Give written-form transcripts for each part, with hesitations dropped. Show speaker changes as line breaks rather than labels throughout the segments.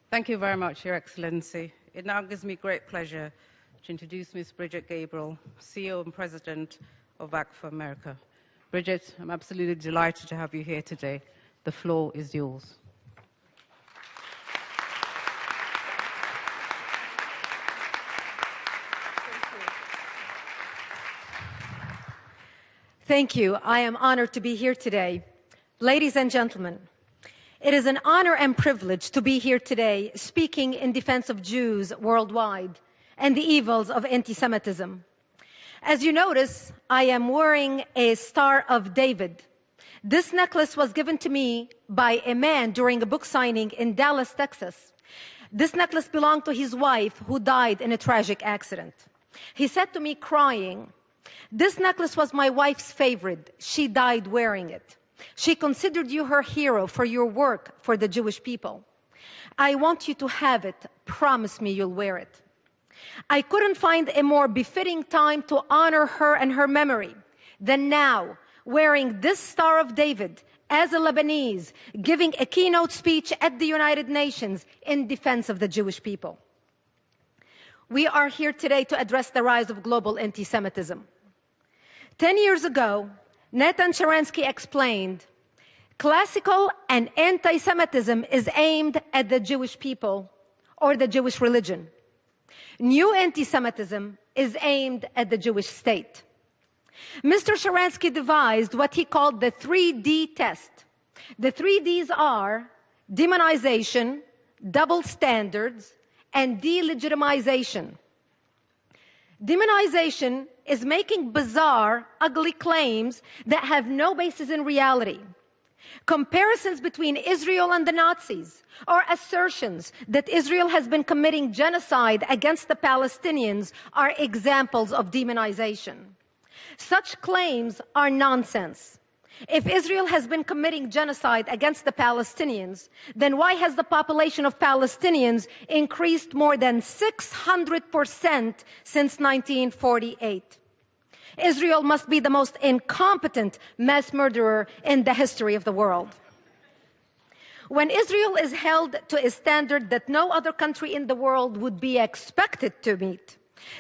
Thank you very much, Your Excellency. It now gives me great pleasure to introduce Ms. Brigitte Gabriel, CEO and President of Act for America. Brigitte, I'm absolutely delighted to have you here today. The floor is yours.
Thank you. I am honored to be here today. Ladies and gentlemen, it is an honor and privilege to be here today speaking in defense of Jews worldwide and the evils of anti-Semitism. As you notice, I am wearing a Star of David. This necklace was given to me by a man during a book signing in Dallas, Texas. This necklace belonged to his wife who died in a tragic accident. He said to me crying, "This necklace was my wife's favorite. She died wearing it. She considered you her hero for your work for the Jewish people. I want you to have it. Promise me you'll wear it." I couldn't find a more befitting time to honor her and her memory than now, wearing this Star of David as a Lebanese, giving a keynote speech at the United Nations in defense of the Jewish people. We are here today to address the rise of global anti-Semitism. 10 years ago, Nathan Sharansky explained, classical and anti-Semitism is aimed at the Jewish people or the Jewish religion. New anti-Semitism is aimed at the Jewish state. Mr. Sharansky devised what he called the 3D test. The 3Ds are demonization, double standards, and delegitimization. Demonization is making bizarre, ugly claims that have no basis in reality. Comparisons between Israel and the Nazis, or assertions that Israel has been committing genocide against the Palestinians are examples of demonization. Such claims are nonsense. If Israel has been committing genocide against the Palestinians, then why has the population of Palestinians increased more than 600% since 1948? Israel must be the most incompetent mass murderer in the history of the world. When Israel is held to a standard that no other country in the world would be expected to meet,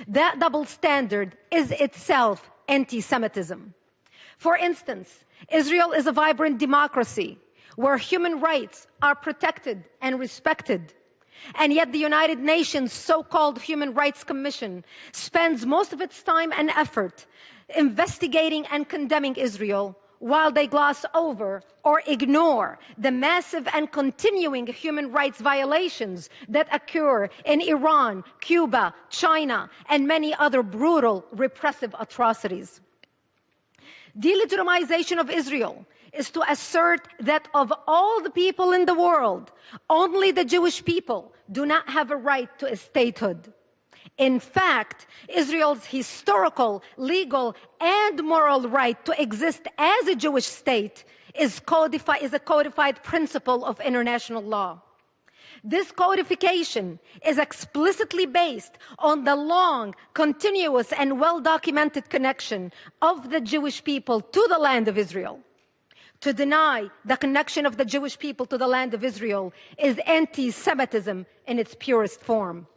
that double standard is itself anti-Semitism. For instance, Israel is a vibrant democracy where human rights are protected and respected. And yet the United Nations so-called Human Rights Commission spends most of its time and effort investigating and condemning Israel while they gloss over or ignore the massive and continuing human rights violations that occur in Iran, Cuba, China, and many other brutal repressive atrocities. Delegitimization of Israel is to assert that of all the people in the world, only the Jewish people do not have a right to a statehood. In fact, Israel's historical, legal, and moral right to exist as a Jewish state is a codified principle of international law. This codification is explicitly based on the long, continuous, and well-documented connection of the Jewish people to the land of Israel. To deny the connection of the Jewish people to the land of Israel is anti-Semitism in its purest form.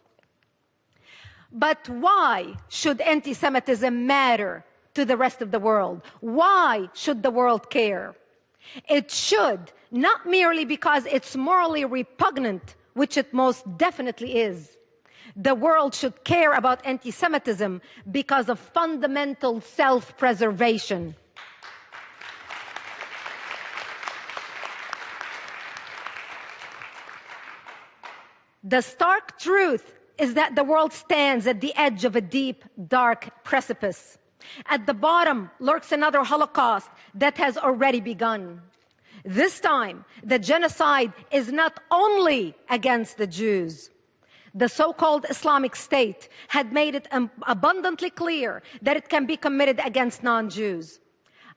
But why should anti-Semitism matter to the rest of the world? Why should the world care? It should, not merely because it's morally repugnant, which it most definitely is. The world should care about anti-Semitism because of fundamental self-preservation. The stark truth is that the world stands at the edge of a deep, dark precipice. At the bottom lurks another Holocaust that has already begun. This time, the genocide is not only against the Jews. The so-called Islamic State had made it abundantly clear that it can be committed against non-Jews.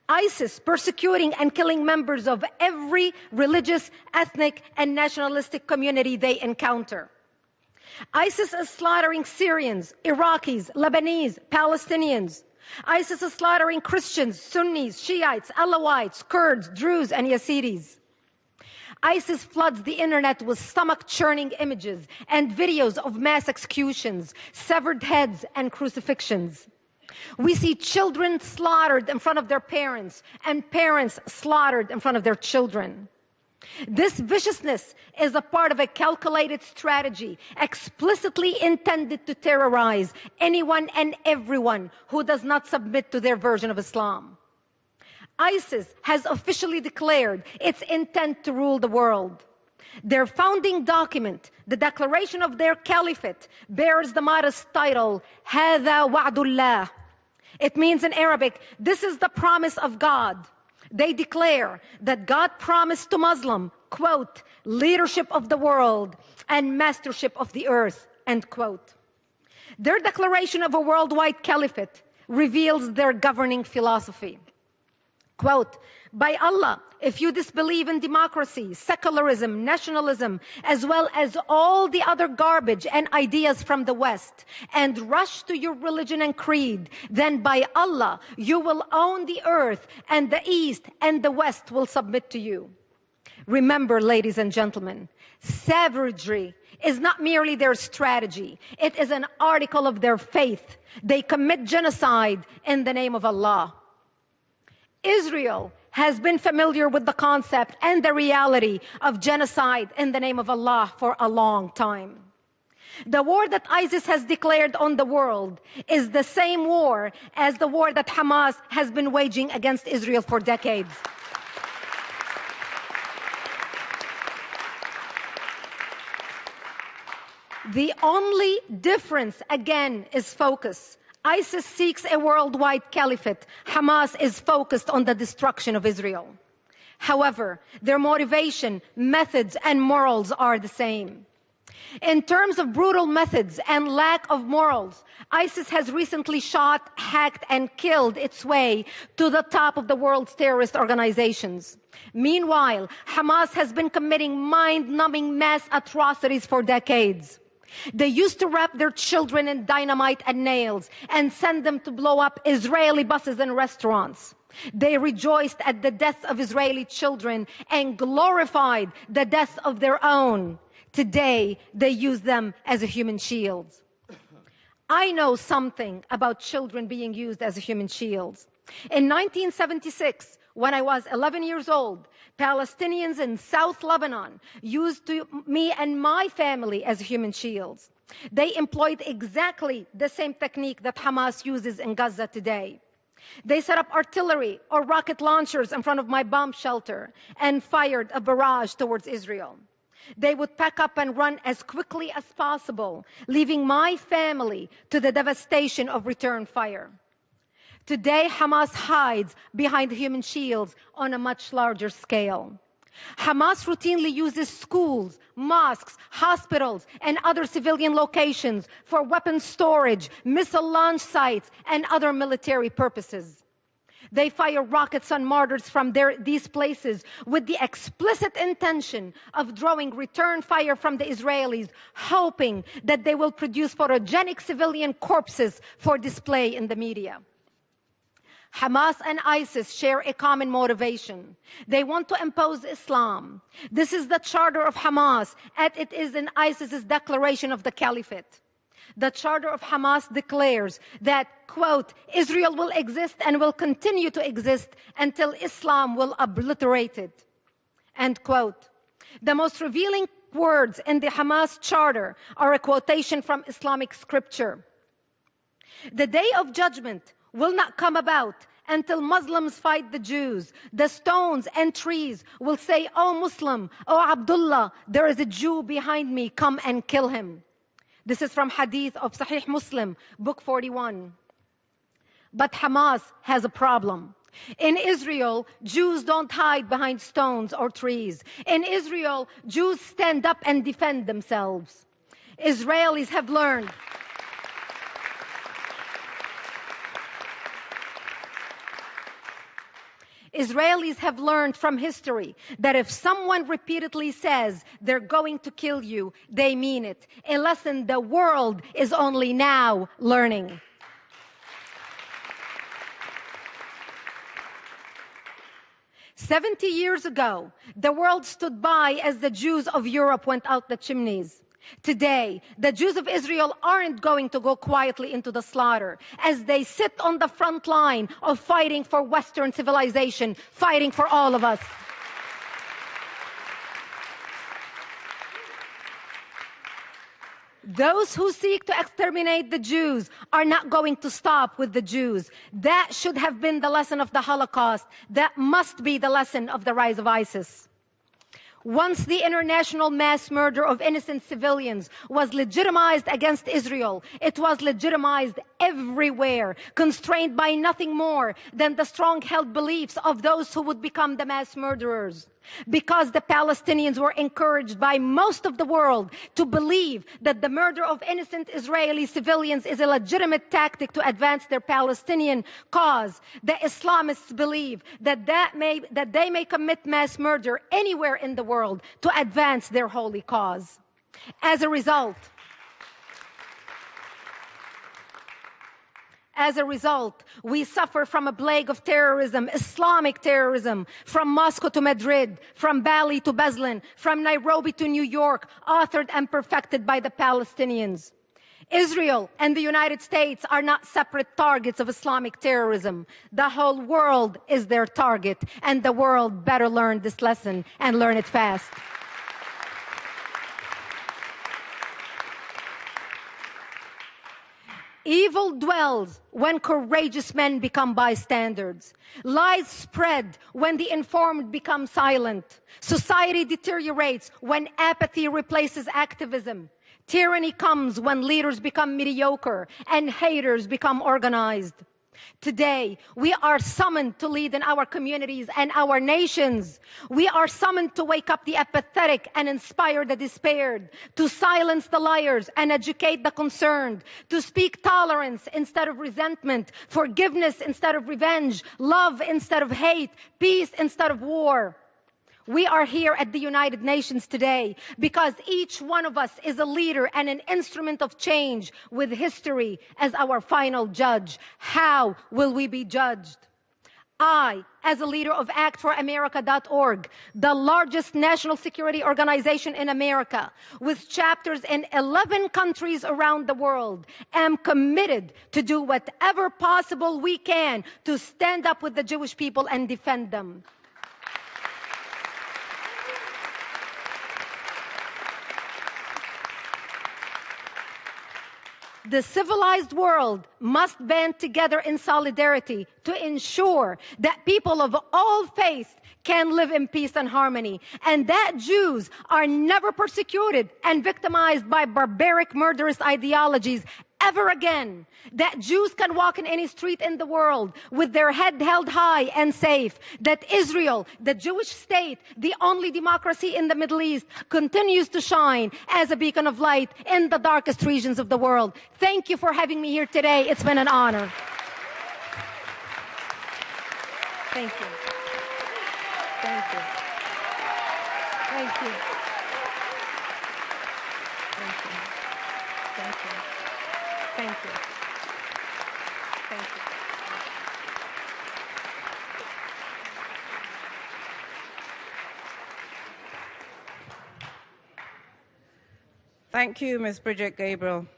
ISIS persecuting and killing members of every religious, ethnic, and nationalistic community they encounter. ISIS is slaughtering Syrians, Iraqis, Lebanese, Palestinians. ISIS is slaughtering Christians, Sunnis, Shiites, Alawites, Kurds, Druze, and Yazidis. ISIS floods the internet with stomach-churning images and videos of mass executions, severed heads, and crucifixions. We see children slaughtered in front of their parents and parents slaughtered in front of their children. This viciousness is a part of a calculated strategy explicitly intended to terrorize anyone and everyone who does not submit to their version of Islam. ISIS has officially declared its intent to rule the world. Their founding document, the declaration of their caliphate, bears the modest title, هَذَا وَعْدُ اللَّهِ. It means in Arabic, this is the promise of God. They declare that God promised to Muslim, quote, leadership of the world and mastership of the earth, end quote. Their declaration of a worldwide caliphate reveals their governing philosophy. Quote, by Allah, if you disbelieve in democracy, secularism, nationalism, as well as all the other garbage and ideas from the West, and rush to your religion and creed, then by Allah, you will own the earth, and the East and the West will submit to you. Remember, ladies and gentlemen, savagery is not merely their strategy. It is an article of their faith. They commit genocide in the name of Allah. Israel has been familiar with the concept and the reality of genocide in the name of Allah for a long time. The war that ISIS has declared on the world is the same war as the war that Hamas has been waging against Israel for decades. The only difference, again, is focus. ISIS seeks a worldwide caliphate. Hamas is focused on the destruction of Israel. However, their motivation, methods, and morals are the same. In terms of brutal methods and lack of morals, ISIS has recently shot, hacked, and killed its way to the top of the world's terrorist organizations. Meanwhile, Hamas has been committing mind-numbing mass atrocities for decades. They used to wrap their children in dynamite and nails and send them to blow up Israeli buses and restaurants. They rejoiced at the deaths of Israeli children and glorified the deaths of their own. Today, they use them as a human shields. I know something about children being used as human shields. In 1976, when I was 11 years old, Palestinians in South Lebanon used me and my family as human shields. They employed exactly the same technique that Hamas uses in Gaza today. They set up artillery or rocket launchers in front of my bomb shelter and fired a barrage towards Israel. They would pack up and run as quickly as possible, leaving my family to the devastation of return fire. Today, Hamas hides behind human shields on a much larger scale. Hamas routinely uses schools, mosques, hospitals, and other civilian locations for weapons storage, missile launch sites, and other military purposes. They fire rockets on martyrs from these places with the explicit intention of drawing return fire from the Israelis, hoping that they will produce photogenic civilian corpses for display in the media. Hamas and ISIS share a common motivation. They want to impose Islam. This is the charter of Hamas, and it is in ISIS's declaration of the caliphate. The charter of Hamas declares that, quote, Israel will exist and will continue to exist until Islam will obliterate it, end quote. The most revealing words in the Hamas charter are a quotation from Islamic scripture. The day of judgment will not come about until Muslims fight the Jews. The stones and trees will say, "O Muslim, O Abdullah, there is a Jew behind me, come and kill him." This is from Hadith of Sahih Muslim, book 41. But Hamas has a problem. In Israel, Jews don't hide behind stones or trees. In Israel, Jews stand up and defend themselves. Israelis have learned from history that if someone repeatedly says they're going to kill you, they mean it. A lesson the world is only now learning. 70 years ago, the world stood by as the Jews of Europe went out the chimneys. Today, the Jews of Israel aren't going to go quietly into the slaughter as they sit on the front line of fighting for Western civilization, fighting for all of us. Those who seek to exterminate the Jews are not going to stop with the Jews. That should have been the lesson of the Holocaust. That must be the lesson of the rise of ISIS. Once the international mass murder of innocent civilians was legitimized against Israel, it was legitimized everywhere, constrained by nothing more than the strong-held beliefs of those who would become the mass murderers. Because the Palestinians were encouraged by most of the world to believe that the murder of innocent Israeli civilians is a legitimate tactic to advance their Palestinian cause, the Islamists believe that they may commit mass murder anywhere in the world to advance their holy cause. As a result, we suffer from a plague of terrorism, Islamic terrorism, from Moscow to Madrid, from Bali to Beslan, from Nairobi to New York, authored and perfected by the Palestinians. Israel and the United States are not separate targets of Islamic terrorism. The whole world is their target, and the world better learn this lesson and learn it fast. Evil dwells when courageous men become bystanders. Lies spread when the informed become silent. Society deteriorates when apathy replaces activism. Tyranny comes when leaders become mediocre and haters become organized. Today, we are summoned to lead in our communities and our nations. We are summoned to wake up the apathetic and inspire the despaired, to silence the liars and educate the concerned, to speak tolerance instead of resentment, forgiveness instead of revenge, love instead of hate, peace instead of war. We are here at the United Nations today because each one of us is a leader and an instrument of change with history as our final judge. How will we be judged? I, as a leader of ActForAmerica.org, the largest national security organization in America, with chapters in 11 countries around the world, am committed to do whatever possible we can to stand up with the Jewish people and defend them. The civilized world must band together in solidarity to ensure that people of all faiths can live in peace and harmony, and that Jews are never persecuted and victimized by barbaric, murderous ideologies ever again. That Jews can walk in any street in the world with their head held high and safe. That Israel, the Jewish state, the only democracy in the Middle East, continues to shine as a beacon of light in the darkest regions of the world. Thank you for having me here today. It's been an honor. Thank you. Thank you. Thank you. Thank you. Thank you. Thank you. Thank you.
Thank you, Ms. Brigitte Gabriel.